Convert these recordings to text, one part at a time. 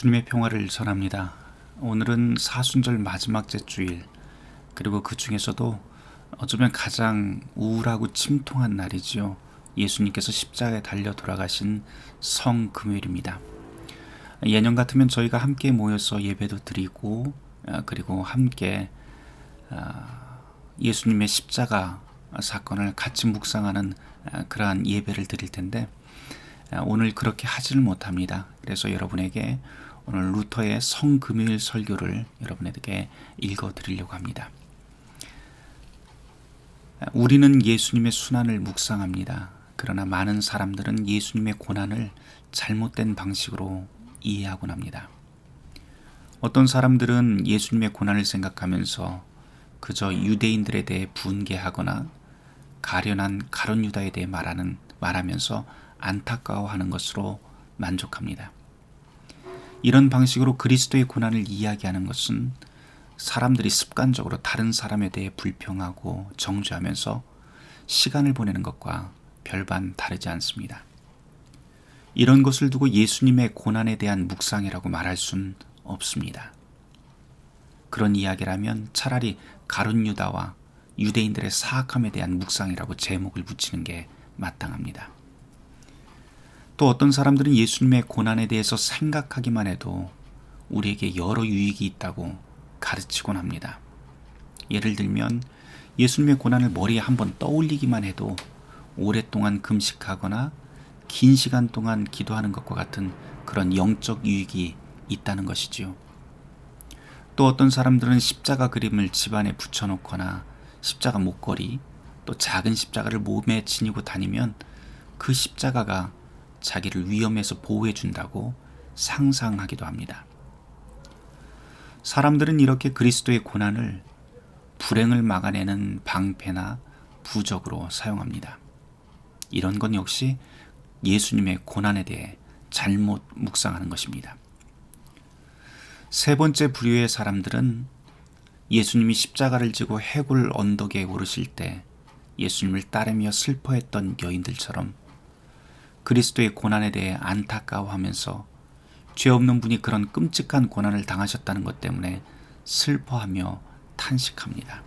주님의 평화를 전합니다. 오늘은 사순절 마지막 주일, 그리고 그 중에서도 어쩌면 가장 우울하고 침통한 날이지요. 예수님께서 십자가에 달려 돌아가신 성금요일입니다. 예년 같으면 저희가 함께 모여서 예배도 드리고, 그리고 함께 예수님의 십자가 사건을 같이 묵상하는 그러한 예배를 드릴 텐데, 오늘 그렇게 하지를 못합니다. 그래서 여러분에게 오늘 루터의 성금요일 설교를 여러분에게 읽어 드리려고 합니다. 우리는 예수님의 순환을 묵상합니다. 그러나 많은 사람들은 예수님의 고난을 잘못된 방식으로 이해하곤 합니다. 어떤 사람들은 예수님의 고난을 생각하면서 그저 유대인들에 대해 분개하거나 가련한 가룟 유다에 대해 말하면서 안타까워하는 것으로 만족합니다. 이런 방식으로 그리스도의 고난을 이야기하는 것은 사람들이 습관적으로 다른 사람에 대해 불평하고 정죄하면서 시간을 보내는 것과 별반 다르지 않습니다. 이런 것을 두고 예수님의 고난에 대한 묵상이라고 말할 수는 없습니다. 그런 이야기라면 차라리 가룟 유다와 유대인들의 사악함에 대한 묵상이라고 제목을 붙이는 게 마땅합니다. 또 어떤 사람들은 예수님의 고난에 대해서 생각하기만 해도 우리에게 여러 유익이 있다고 가르치곤 합니다. 예를 들면 예수님의 고난을 머리에 한번 떠올리기만 해도 오랫동안 금식하거나 긴 시간 동안 기도하는 것과 같은 그런 영적 유익이 있다는 것이지요. 또 어떤 사람들은 십자가 그림을 집안에 붙여놓거나 십자가 목걸이, 또 작은 십자가를 몸에 지니고 다니면 그 십자가가 자기를 위험에서 보호해준다고 상상하기도 합니다. 사람들은 이렇게 그리스도의 고난을 불행을 막아내는 방패나 부적으로 사용합니다. 이런 건 역시 예수님의 고난에 대해 잘못 묵상하는 것입니다. 세 번째 부류의 사람들은 예수님이 십자가를 지고 해골 언덕에 오르실 때 예수님을 따르며 슬퍼했던 여인들처럼 그리스도의 고난에 대해 안타까워하면서 죄 없는 분이 그런 끔찍한 고난을 당하셨다는 것 때문에 슬퍼하며 탄식합니다.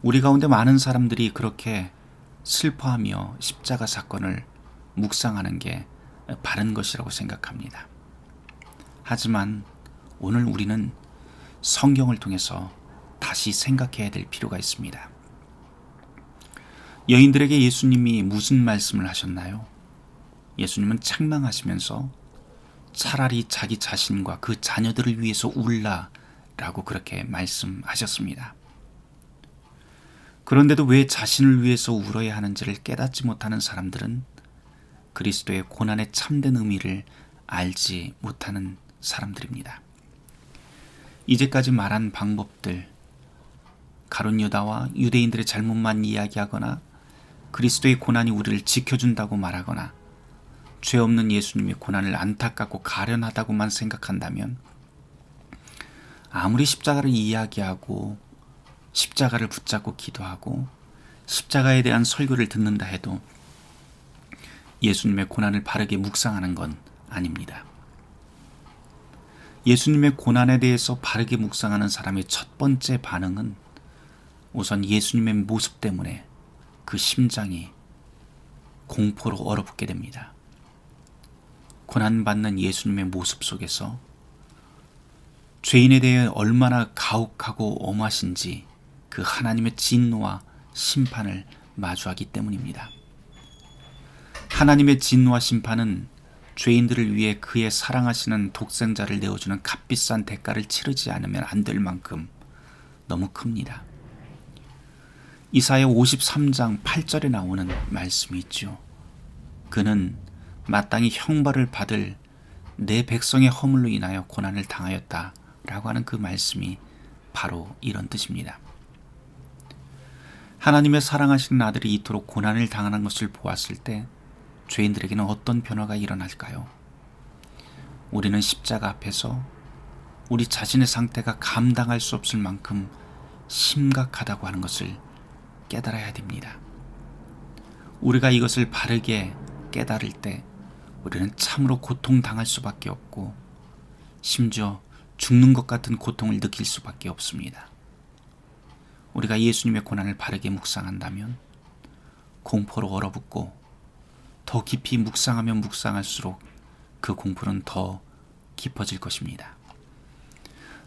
우리 가운데 많은 사람들이 그렇게 슬퍼하며 십자가 사건을 묵상하는 게 바른 것이라고 생각합니다. 하지만 오늘 우리는 성경을 통해서 다시 생각해야 될 필요가 있습니다. 여인들에게 예수님이 무슨 말씀을 하셨나요? 예수님은 책망하시면서 차라리 자기 자신과 그 자녀들을 위해서 울라라고 그렇게 말씀하셨습니다. 그런데도 왜 자신을 위해서 울어야 하는지를 깨닫지 못하는 사람들은 그리스도의 고난의 참된 의미를 알지 못하는 사람들입니다. 이제까지 말한 방법들, 가룟 유다와 유대인들의 잘못만 이야기하거나 그리스도의 고난이 우리를 지켜준다고 말하거나 죄 없는 예수님의 고난을 안타깝고 가련하다고만 생각한다면 아무리 십자가를 이야기하고 십자가를 붙잡고 기도하고 십자가에 대한 설교를 듣는다 해도 예수님의 고난을 바르게 묵상하는 건 아닙니다. 예수님의 고난에 대해서 바르게 묵상하는 사람의 첫 번째 반응은 우선 예수님의 모습 때문에 그 심장이 공포로 얼어붙게 됩니다. 고난받는 예수님의 모습 속에서 죄인에 대해 얼마나 가혹하고 엄하신지 그 하나님의 진노와 심판을 마주하기 때문입니다. 하나님의 진노와 심판은 죄인들을 위해 그의 사랑하시는 독생자를 내어주는 값비싼 대가를 치르지 않으면 안 될 만큼 너무 큽니다. 이사야 53장 8절에 나오는 말씀이 있죠. 그는 마땅히 형벌을 받을 내 백성의 허물로 인하여 고난을 당하였다 라고 하는 그 말씀이 바로 이런 뜻입니다. 하나님의 사랑하시는 아들이 이토록 고난을 당하는 것을 보았을 때 죄인들에게는 어떤 변화가 일어날까요? 우리는 십자가 앞에서 우리 자신의 상태가 감당할 수 없을 만큼 심각하다고 하는 것을 깨달아야 됩니다. 우리가 이것을 바르게 깨달을 때 우리는 참으로 고통당할 수밖에 없고 심지어 죽는 것 같은 고통을 느낄 수밖에 없습니다. 우리가 예수님의 고난을 바르게 묵상한다면 공포로 얼어붙고 더 깊이 묵상하면 묵상할수록 그 공포는 더 깊어질 것입니다.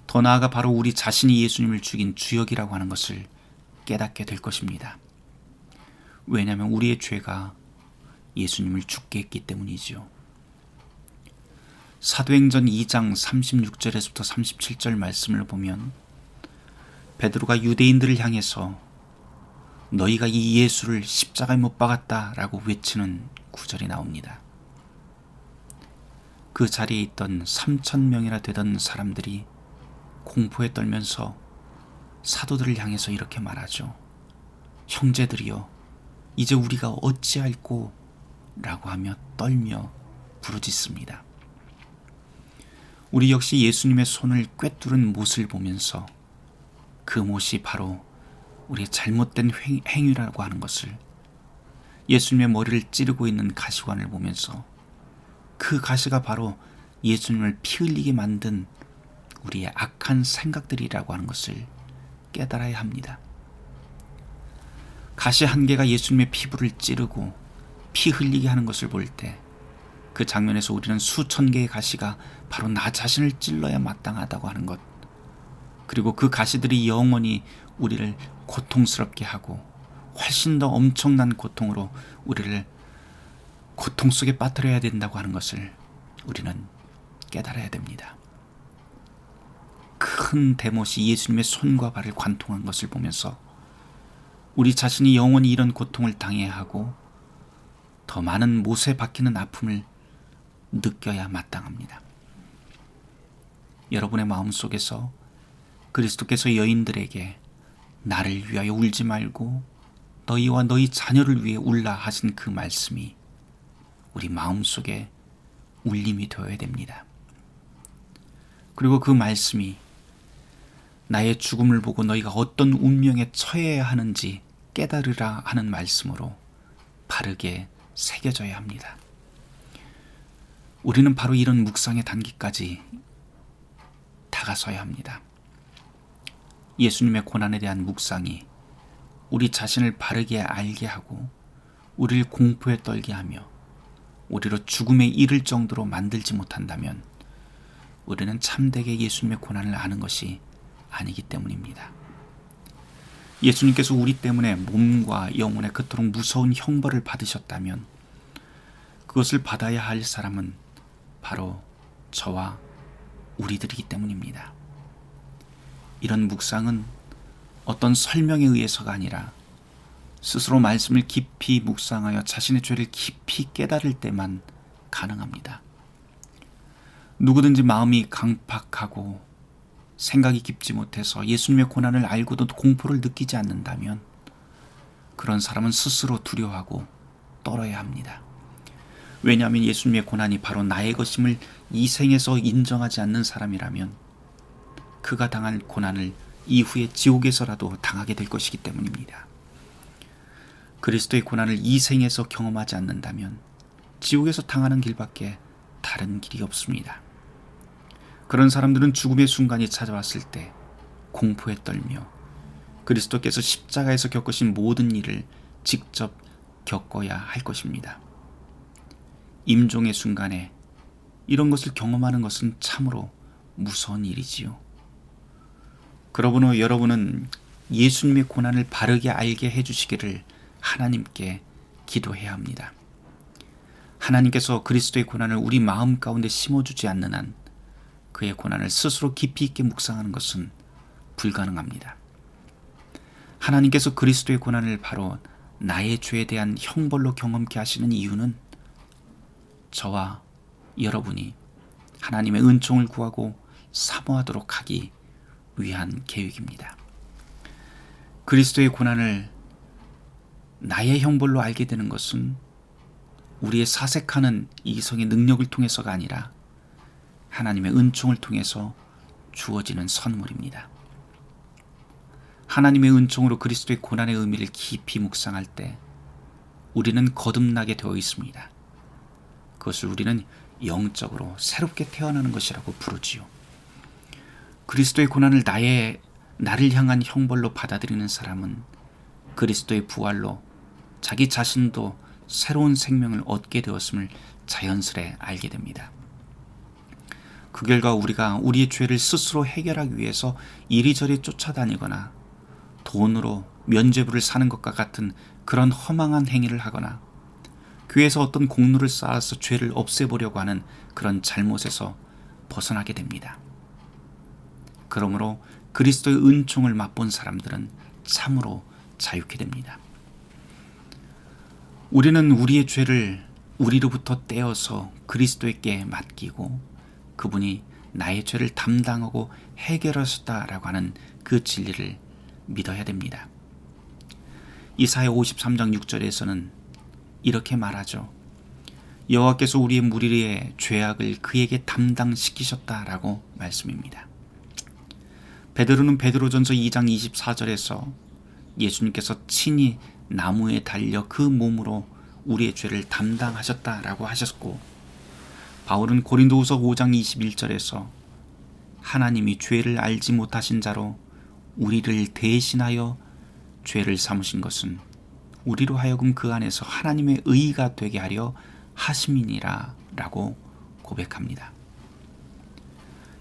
더 나아가 바로 우리 자신이 예수님을 죽인 주역이라고 하는 것을 깨닫게 될 것입니다. 왜냐하면 우리의 죄가 예수님을 죽게 했기 때문이지요. 사도행전 2장 36절에서부터 37절 말씀을 보면 베드로가 유대인들을 향해서 너희가 이 예수를 십자가에 못 박았다라고 외치는 구절이 나옵니다. 그 자리에 있던 3,000명이나 되던 사람들이 공포에 떨면서 사도들을 향해서 이렇게 말하죠. 형제들이여, 이제 우리가 어찌할꼬? 라고 하며 떨며 부르짖습니다. 우리 역시 예수님의 손을 꿰뚫은 못을 보면서 그 못이 바로 우리의 잘못된 행위라고 하는 것을, 예수님의 머리를 찌르고 있는 가시관을 보면서 그 가시가 바로 예수님을 피 흘리게 만든 우리의 악한 생각들이라고 하는 것을 깨달아야 합니다. 가시 한 개가 예수님의 피부를 찌르고 피 흘리게 하는 것을 볼 때 그 장면에서 우리는 수천 개의 가시가 바로 나 자신을 찔러야 마땅하다고 하는 것, 그리고 그 가시들이 영원히 우리를 고통스럽게 하고 훨씬 더 엄청난 고통으로 우리를 고통 속에 빠뜨려야 된다고 하는 것을 우리는 깨달아야 됩니다. 큰 대못이 예수님의 손과 발을 관통한 것을 보면서 우리 자신이 영원히 이런 고통을 당해야 하고 더 많은 못에 박히는 아픔을 느껴야 마땅합니다. 여러분의 마음속에서 그리스도께서 여인들에게 나를 위하여 울지 말고 너희와 너희 자녀를 위해 울라 하신 그 말씀이 우리 마음속에 울림이 되어야 됩니다. 그리고 그 말씀이 나의 죽음을 보고 너희가 어떤 운명에 처해야 하는지 깨달으라 하는 말씀으로 바르게 새겨져야 합니다. 우리는 바로 이런 묵상의 단계까지 다가서야 합니다. 예수님의 고난에 대한 묵상이 우리 자신을 바르게 알게 하고 우리를 공포에 떨게 하며 우리로 죽음에 이를 정도로 만들지 못한다면 우리는 참되게 예수님의 고난을 아는 것이 아니기 때문입니다. 예수님께서 우리 때문에 몸과 영혼에 그토록 무서운 형벌을 받으셨다면 그것을 받아야 할 사람은 바로 저와 우리들이기 때문입니다. 이런 묵상은 어떤 설명에 의해서가 아니라 스스로 말씀을 깊이 묵상하여 자신의 죄를 깊이 깨달을 때만 가능합니다. 누구든지 마음이 강팍하고 생각이 깊지 못해서 예수님의 고난을 알고도 공포를 느끼지 않는다면 그런 사람은 스스로 두려워하고 떨어야 합니다. 왜냐하면 예수님의 고난이 바로 나의 것임을 이 생에서 인정하지 않는 사람이라면 그가 당한 고난을 이후에 지옥에서라도 당하게 될 것이기 때문입니다. 그리스도의 고난을 이 생에서 경험하지 않는다면 지옥에서 당하는 길밖에 다른 길이 없습니다. 그런 사람들은 죽음의 순간이 찾아왔을 때 공포에 떨며 그리스도께서 십자가에서 겪으신 모든 일을 직접 겪어야 할 것입니다. 임종의 순간에 이런 것을 경험하는 것은 참으로 무서운 일이지요. 그러므로 여러분은 예수님의 고난을 바르게 알게 해주시기를 하나님께 기도해야 합니다. 하나님께서 그리스도의 고난을 우리 마음 가운데 심어주지 않는 한 그의 고난을 스스로 깊이 있게 묵상하는 것은 불가능합니다. 하나님께서 그리스도의 고난을 바로 나의 죄에 대한 형벌로 경험케 하시는 이유는 저와 여러분이 하나님의 은총을 구하고 사모하도록 하기 위한 계획입니다. 그리스도의 고난을 나의 형벌로 알게 되는 것은 우리의 사색하는 이성의 능력을 통해서가 아니라 하나님의 은총을 통해서 주어지는 선물입니다. 하나님의 은총으로 그리스도의 고난의 의미를 깊이 묵상할 때 우리는 거듭나게 되어 있습니다. 그것을 우리는 영적으로 새롭게 태어나는 것이라고 부르지요. 그리스도의 고난을 나를 향한 형벌로 받아들이는 사람은 그리스도의 부활로 자기 자신도 새로운 생명을 얻게 되었음을 자연스레 알게 됩니다. 그 결과 우리가 우리의 죄를 스스로 해결하기 위해서 이리저리 쫓아다니거나 돈으로 면죄부를 사는 것과 같은 그런 허망한 행위를 하거나 교회에서 어떤 공로를 쌓아서 죄를 없애보려고 하는 그런 잘못에서 벗어나게 됩니다. 그러므로 그리스도의 은총을 맛본 사람들은 참으로 자유케 됩니다. 우리는 우리의 죄를 우리로부터 떼어서 그리스도에게 맡기고 그분이 나의 죄를 담당하고 해결하셨다라고 하는 그 진리를 믿어야 됩니다. 이사야 53장 6절에서는 이렇게 말하죠. 여호와께서 우리의 무리의 죄악을 그에게 담당시키셨다라고 말씀입니다. 베드로는 베드로전서 2장 24절에서 예수님께서 친히 나무에 달려 그 몸으로 우리의 죄를 담당하셨다라고 하셨고, 바울은 고린도후서 5장 21절에서 하나님이 죄를 알지 못하신 자로 우리를 대신하여 죄를 삼으신 것은 우리로 하여금 그 안에서 하나님의 의가 되게 하려 하심이니라 라고 고백합니다.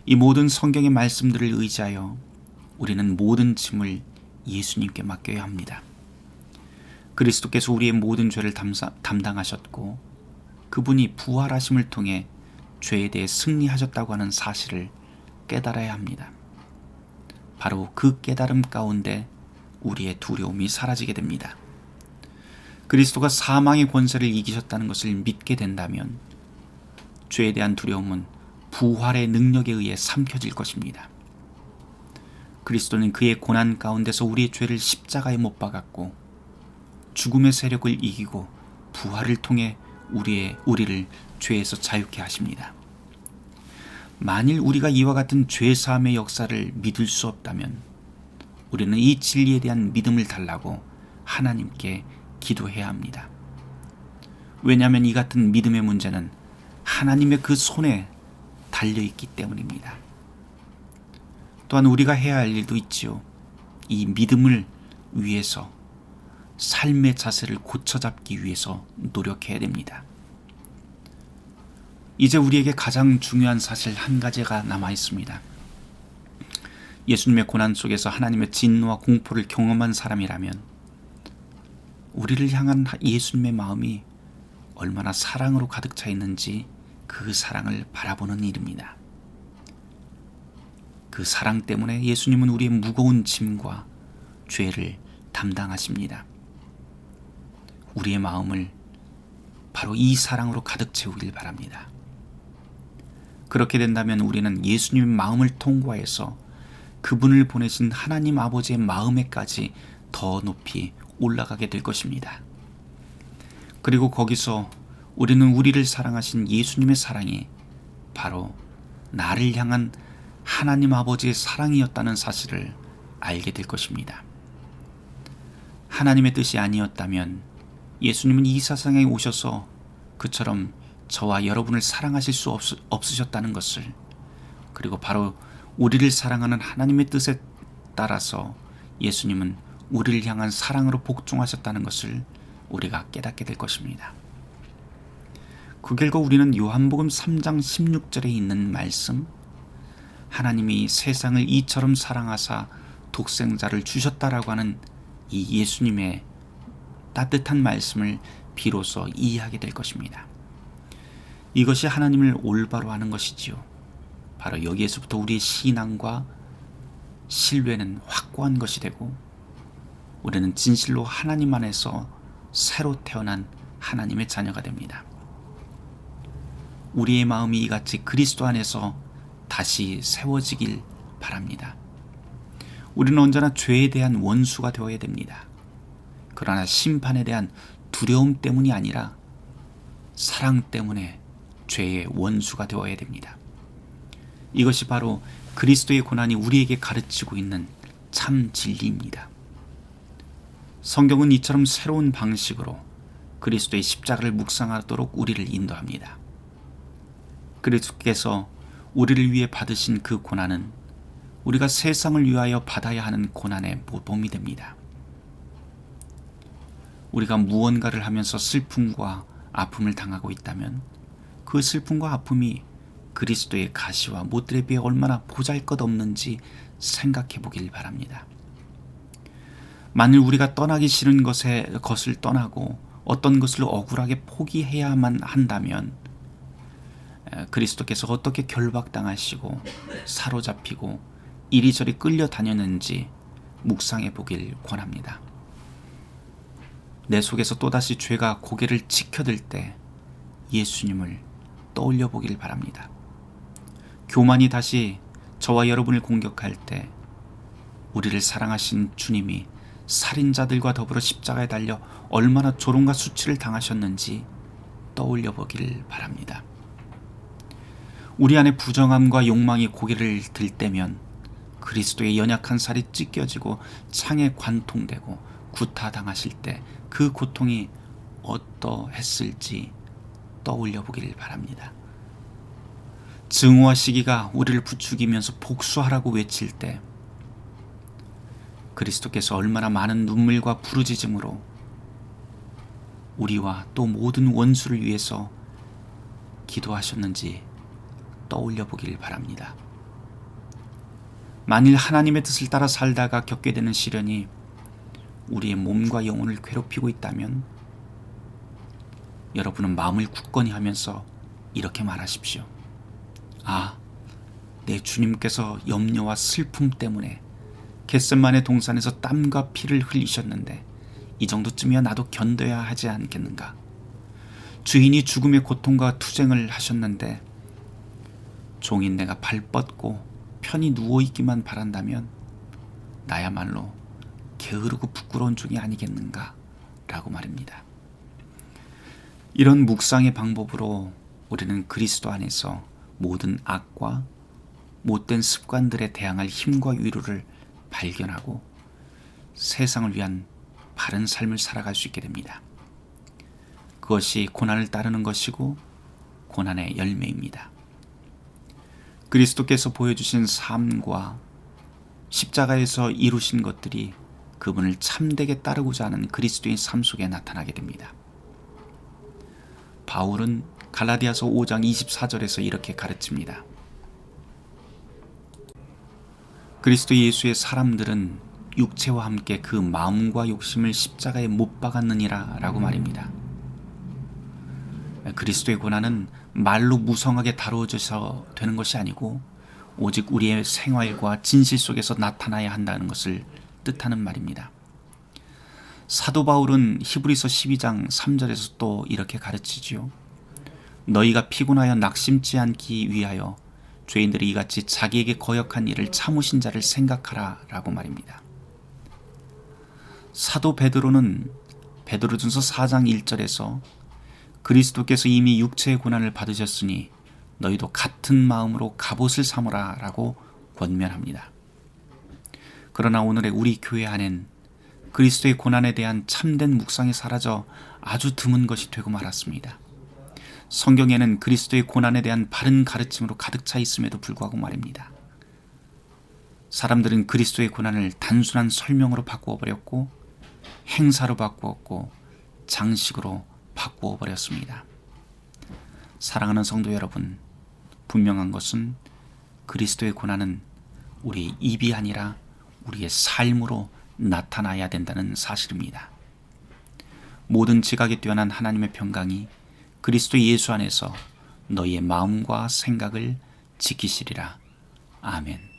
이 모든 성경의 말씀들을 의지하여 우리는 모든 짐을 예수님께 맡겨야 합니다. 그리스도께서 우리의 모든 죄를 담당하셨고 그분이 부활하심을 통해 죄에 대해 승리하셨다고 하는 사실을 깨달아야 합니다. 바로 그 깨달음 가운데 우리의 두려움이 사라지게 됩니다. 그리스도가 사망의 권세를 이기셨다는 것을 믿게 된다면 죄에 대한 두려움은 부활의 능력에 의해 삼켜질 것입니다. 그리스도는 그의 고난 가운데서 우리의 죄를 십자가에 못 박았고 죽음의 세력을 이기고 부활을 통해 우리를 죄에서 자유케 하십니다. 만일 우리가 이와 같은 죄사함의 역사를 믿을 수 없다면 우리는 이 진리에 대한 믿음을 달라고 하나님께 기도해야 합니다. 왜냐하면 이 같은 믿음의 문제는 하나님의 그 손에 달려있기 때문입니다. 또한 우리가 해야 할 일도 있지요. 이 믿음을 위해서 삶의 자세를 고쳐잡기 위해서 노력해야 됩니다. 이제 우리에게 가장 중요한 사실 한 가지가 남아 있습니다. 예수님의 고난 속에서 하나님의 진노와 공포를 경험한 사람이라면 우리를 향한 예수님의 마음이 얼마나 사랑으로 가득 차 있는지 그 사랑을 바라보는 일입니다. 그 사랑 때문에 예수님은 우리의 무거운 짐과 죄를 담당하십니다. 우리의 마음을 바로 이 사랑으로 가득 채우길 바랍니다. 그렇게 된다면 우리는 예수님의 마음을 통과해서 그분을 보내신 하나님 아버지의 마음에까지 더 높이 올라가게 될 것입니다. 그리고 거기서 우리는 우리를 사랑하신 예수님의 사랑이 바로 나를 향한 하나님 아버지의 사랑이었다는 사실을 알게 될 것입니다. 하나님의 뜻이 아니었다면 예수님은 이 세상에 오셔서 그처럼 저와 여러분을 사랑하실 수 없으셨다는 것을, 그리고 바로 우리를 사랑하는 하나님의 뜻에 따라서 예수님은 우리를 향한 사랑으로 복종하셨다는 것을 우리가 깨닫게 될 것입니다. 그 결과 우리는 요한복음 3장 16절에 있는 말씀, 하나님이 세상을 이처럼 사랑하사 독생자를 주셨다라고 하는 이 예수님의 따뜻한 말씀을 비로소 이해하게 될 것입니다. 이것이 하나님을 올바로 하는 것이지요. 바로 여기에서부터 우리의 신앙과 신뢰는 확고한 것이 되고 우리는 진실로 하나님 안에서 새로 태어난 하나님의 자녀가 됩니다. 우리의 마음이 이같이 그리스도 안에서 다시 세워지길 바랍니다. 우리는 언제나 죄에 대한 원수가 되어야 됩니다. 그러나 심판에 대한 두려움 때문이 아니라 사랑 때문에 죄의 원수가 되어야 됩니다. 이것이 바로 그리스도의 고난이 우리에게 가르치고 있는 참 진리입니다. 성경은 이처럼 새로운 방식으로 그리스도의 십자가를 묵상하도록 우리를 인도합니다. 그리스도께서 우리를 위해 받으신 그 고난은 우리가 세상을 위하여 받아야 하는 고난의 모범이 됩니다. 우리가 무언가를 하면서 슬픔과 아픔을 당하고 있다면 그 슬픔과 아픔이 그리스도의 가시와 못들에 비해 얼마나 보잘것없는지 생각해 보길 바랍니다. 만일 우리가 떠나기 싫은 것을 떠나고 어떤 것을 억울하게 포기해야만 한다면 그리스도께서 어떻게 결박당하시고 사로잡히고 이리저리 끌려다녔는지 묵상해 보길 권합니다. 내 속에서 또다시 죄가 고개를 치켜들 때 예수님을 떠올려 보길 바랍니다. 교만이 다시 저와 여러분을 공격할 때 우리를 사랑하신 주님이 살인자들과 더불어 십자가에 달려 얼마나 조롱과 수치를 당하셨는지 떠올려 보길 바랍니다. 우리 안에 부정함과 욕망이 고개를 들 때면 그리스도의 연약한 살이 찢겨지고 창에 관통되고 구타당하실 때 그 고통이 어떠했을지 떠올려 보길 바랍니다. 증오와 시기가 우리를 부추기면서 복수하라고 외칠 때 그리스도께서 얼마나 많은 눈물과 부르짖음으로 우리와 또 모든 원수를 위해서 기도하셨는지 떠올려 보길 바랍니다. 만일 하나님의 뜻을 따라 살다가 겪게 되는 시련이 우리의 몸과 영혼을 괴롭히고 있다면 여러분은 마음을 굳건히 하면서 이렇게 말하십시오. 아, 내 주님께서 염려와 슬픔 때문에 겟세마네 동산에서 땀과 피를 흘리셨는데 이 정도쯤이야 나도 견뎌야 하지 않겠는가. 주인이 죽음의 고통과 투쟁을 하셨는데 종인 내가 발 뻗고 편히 누워있기만 바란다면 나야말로 게으르고 부끄러운 종이 아니겠는가 라고 말입니다. 이런 묵상의 방법으로 우리는 그리스도 안에서 모든 악과 못된 습관들에 대항할 힘과 위로를 발견하고 세상을 위한 바른 삶을 살아갈 수 있게 됩니다. 그것이 고난을 따르는 것이고 고난의 열매입니다. 그리스도께서 보여주신 삶과 십자가에서 이루신 것들이 그분을 참되게 따르고자 하는 그리스도의 삶 속에 나타나게 됩니다. 바울은 갈라디아서 5장 24절에서 이렇게 가르칩니다. 그리스도 예수의 사람들은 육체와 함께 그 마음과 욕심을 십자가에 못 박았느니라 라고 말입니다. 그리스도의 고난은 말로 무성하게 다루어져서 되는 것이 아니고 오직 우리의 생활과 진실 속에서 나타나야 한다는 것을 뜻하는 말입니다. 사도 바울은 히브리서 12장 3절에서 또 이렇게 가르치지요. 너희가 피곤하여 낙심치 않기 위하여 죄인들이 이같이 자기에게 거역한 일을 참으신 자를 생각하라 라고 말입니다. 사도 베드로는 베드로전서 4장 1절에서 그리스도께서 이미 육체의 고난을 받으셨으니 너희도 같은 마음으로 갑옷을 삼으라 라고 권면합니다. 그러나 오늘의 우리 교회 안엔 그리스도의 고난에 대한 참된 묵상이 사라져 아주 드문 것이 되고 말았습니다. 성경에는 그리스도의 고난에 대한 바른 가르침으로 가득 차 있음에도 불구하고 말입니다. 사람들은 그리스도의 고난을 단순한 설명으로 바꾸어 버렸고 행사로 바꾸었고 장식으로 바꾸어 버렸습니다. 사랑하는 성도 여러분, 분명한 것은 그리스도의 고난은 우리의 입이 아니라 우리의 삶으로 나타나야 된다는 사실입니다. 모든 지각에 뛰어난 하나님의 평강이 그리스도 예수 안에서 너희의 마음과 생각을 지키시리라. 아멘.